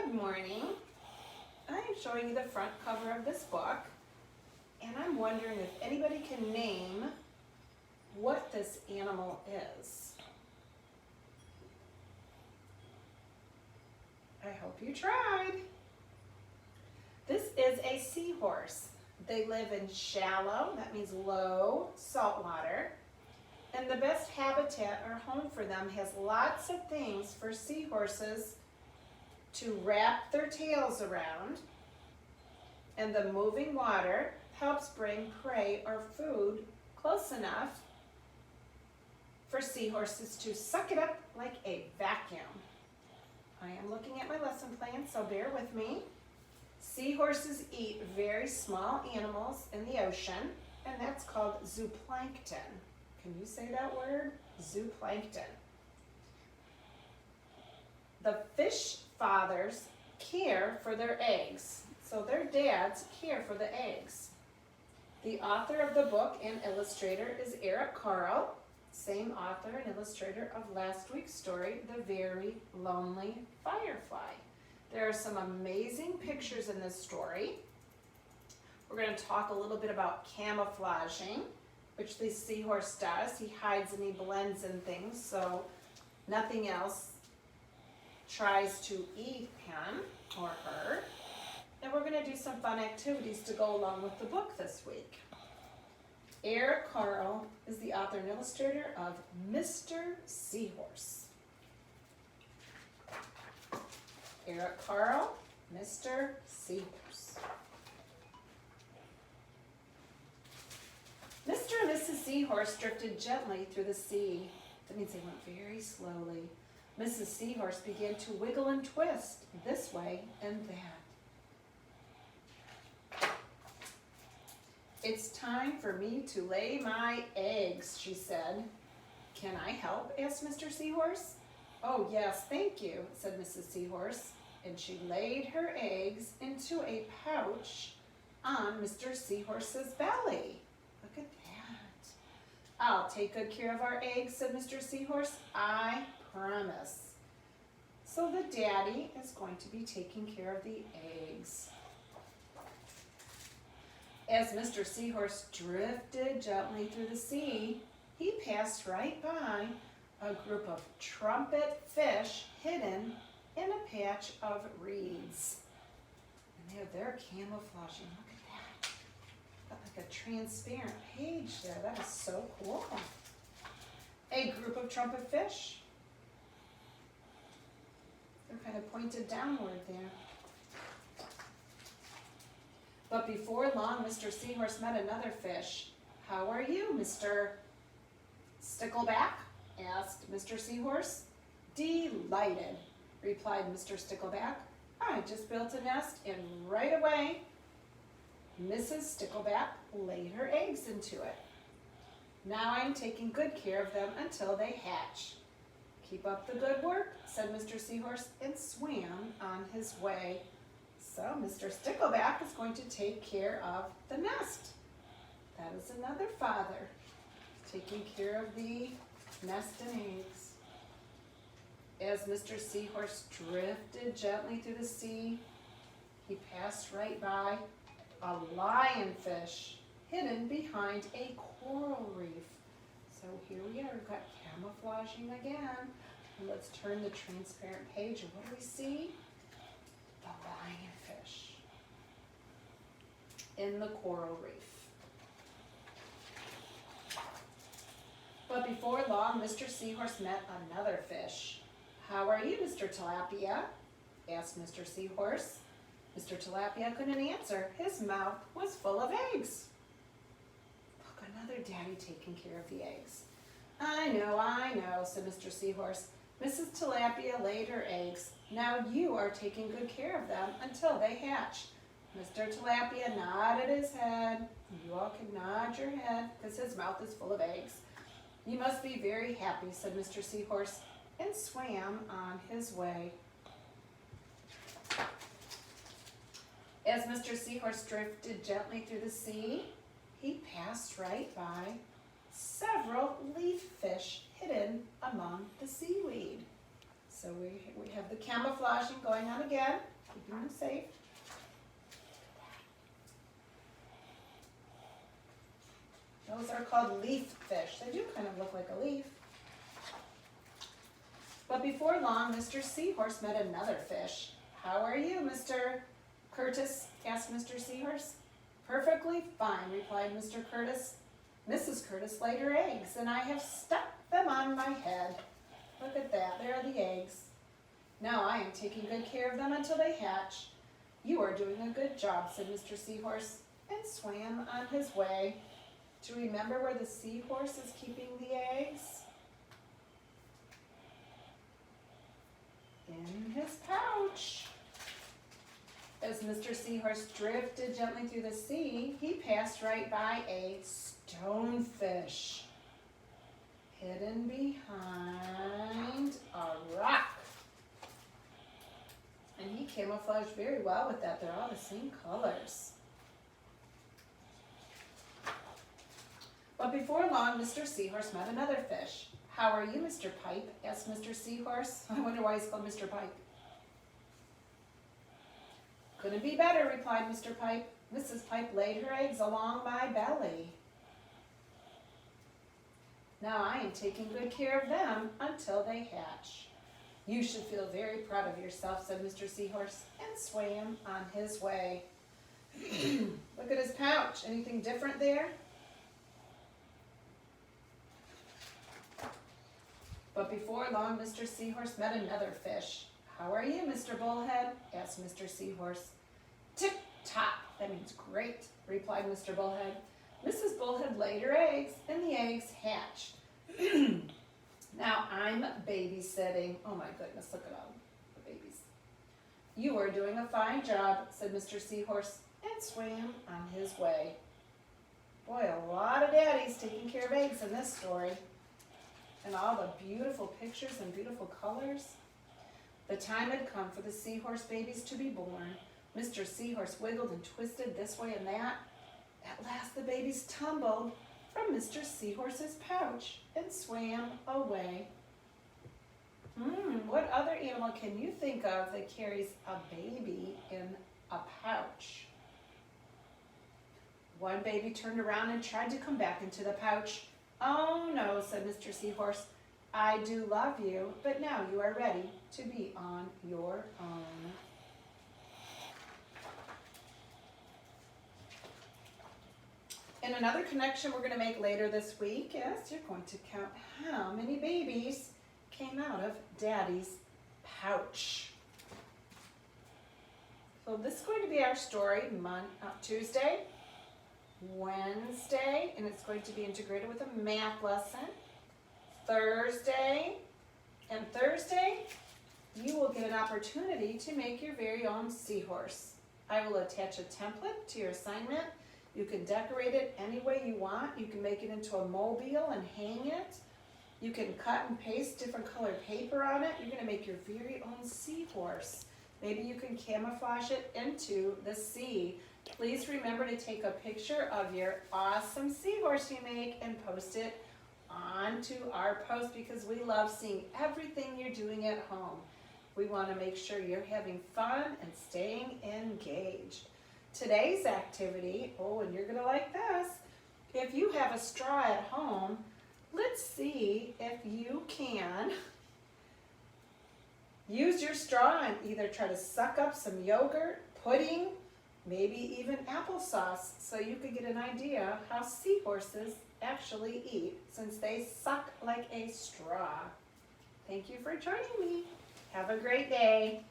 Good morning. I am showing you the front cover of this book, and I'm wondering if anybody can name what this animal is. I hope you tried. This is a seahorse. They live in shallow, that means low, salt water. And the best habitat or home for them has lots of things for seahorses to wrap their tails around. And the moving water helps bring prey or food close enough for seahorses to suck it up like a vacuum. I am looking at my lesson plan, so bear with me. Seahorses eat very small animals in the ocean, and that's called zooplankton. Can you say that word? Zooplankton. The fish fathers care for their eggs, so their dads care for the eggs. The author of the book and illustrator is Eric Carle, same author and illustrator of last week's story, The Very Lonely Firefly. There are some amazing pictures in this story. We're going to talk a little bit about camouflaging, which the seahorse does. He hides and he blends in things so nothing else tries to eat him or her. And we're going to do some fun activities to go along with the book this week. Eric Carle is the author and illustrator of Mr. Seahorse. Eric Carle, Mr. Seahorse. Mr. and Mrs. Seahorse drifted gently through the sea. That means they went very slowly. Mrs. Seahorse began to wiggle and twist this way and that. "It's time for me to lay my eggs," she said. "Can I help?" asked Mr. Seahorse. "Oh, yes, thank you," said Mrs. Seahorse, and she laid her eggs into a pouch on Mr. Seahorse's belly. Look at that. "I'll take good care of our eggs," said Mr. Seahorse. "I promise." So the daddy is going to be taking care of the eggs. As Mr. Seahorse drifted gently through the sea, he passed right by a group of trumpet fish hidden in a patch of reeds. And they're camouflaging. Look at that. Got like a transparent page there. That is so cool. A group of trumpet fish. They're kind of pointed downward there. But before long, Mr. Seahorse met another fish. "How are you, Mr. Stickleback?" asked Mr. Seahorse. "Delighted," replied Mr. Stickleback. "I just built a nest and right away Mrs. Stickleback laid her eggs into it. Now I'm taking good care of them until they hatch." "Keep up the good work," said Mr. Seahorse, and swam on his way. So Mr. Stickleback is going to take care of the nest. That is another father taking care of the nest and eggs. As Mr. Seahorse drifted gently through the sea, he passed right by a lionfish hidden behind a coral reef. So here we are, we've got camouflaging again. And let's turn the transparent page, and what do we see? The lionfish in the coral reef. But before long, Mr. Seahorse met another fish. "How are you, Mr. Tilapia?" asked Mr. Seahorse. Mr. Tilapia couldn't answer. His mouth was full of eggs. Look, another daddy taking care of the eggs. I know," said Mr. Seahorse. "Mrs. Tilapia laid her eggs. Now you are taking good care of them until they hatch." Mr. Tilapia nodded his head. You all can nod your head because his mouth is full of eggs. "You must be very happy," said Mr. Seahorse, and swam on his way. As Mr. Seahorse drifted gently through the sea, he passed right by several leaf fish hidden among the seaweed. So we have the camouflaging going on again, keeping them safe. Those are called leaf fish. They do kind of look like a leaf. But before long, Mr. Seahorse met another fish. "How are you, Mr. Curtis?" asked Mr. Seahorse. "Perfectly fine," replied Mr. Curtis. "Mrs. Curtis laid her eggs, and I have stuck them on my head. Look at that, there are the eggs. Now I am taking good care of them until they hatch." "You are doing a good job," said Mr. Seahorse, and swam on his way. Do you remember where the seahorse is keeping the eggs? In his pouch. As Mr. Seahorse drifted gently through the sea, he passed right by a stonefish hidden behind a rock. And he camouflaged very well with that. They're all the same colors. But before long, Mr. Seahorse met another fish. "How are you, Mr. Pipe?" asked Mr. Seahorse. I wonder why he's called Mr. Pipe. "Couldn't be better," replied Mr. Pipe. "Mrs. Pipe laid her eggs along my belly. Now I am taking good care of them until they hatch." "You should feel very proud of yourself," said Mr. Seahorse, and swam on his way. Look at his pouch. Anything different there? But before long, Mr. Seahorse met another fish. "How are you, Mr. Bullhead?" asked Mr. Seahorse. "Tip-top," that means great, replied Mr. Bullhead. Mrs. Bullhead laid her eggs, and the eggs hatched. "Now I'm babysitting." Oh my goodness, look at all the babies. "You are doing a fine job," said Mr. Seahorse, and swam on his way. Boy, a lot of daddies taking care of eggs in this story. And all the beautiful pictures and beautiful colors. The time had come for the seahorse babies to be born. Mr. Seahorse wiggled and twisted this way and that. At last the babies tumbled from Mr. Seahorse's pouch and swam away. What other animal can you think of that carries a baby in a pouch? One baby turned around and tried to come back into the pouch. "Oh no," said Mr. Seahorse. "I do love you, but now you are ready to be on your own." And another connection we're going to make later this week is you're going to count how many babies came out of Daddy's pouch. So this is going to be our story Tuesday, Wednesday, and it's going to be integrated with a math lesson. Thursday, you will get an opportunity to make your very own seahorse. I will attach a template to your assignment. You can decorate it any way you want. You can make it into a mobile and hang it. You can cut and paste different colored paper on it. You're going to make your very own seahorse. Maybe you can camouflage it into the sea. Please remember to take a picture of your awesome seahorse you make and post it onto our post because we love seeing everything you're doing at home. We want to make sure you're having fun and staying engaged. Today's activity, and you're going to like this, if you have a straw at home, let's see if you can use your straw and either try to suck up some yogurt, pudding, maybe even applesauce, so you could get an idea how seahorses actually eat since they suck like a straw. Thank you for joining me. Have a great day.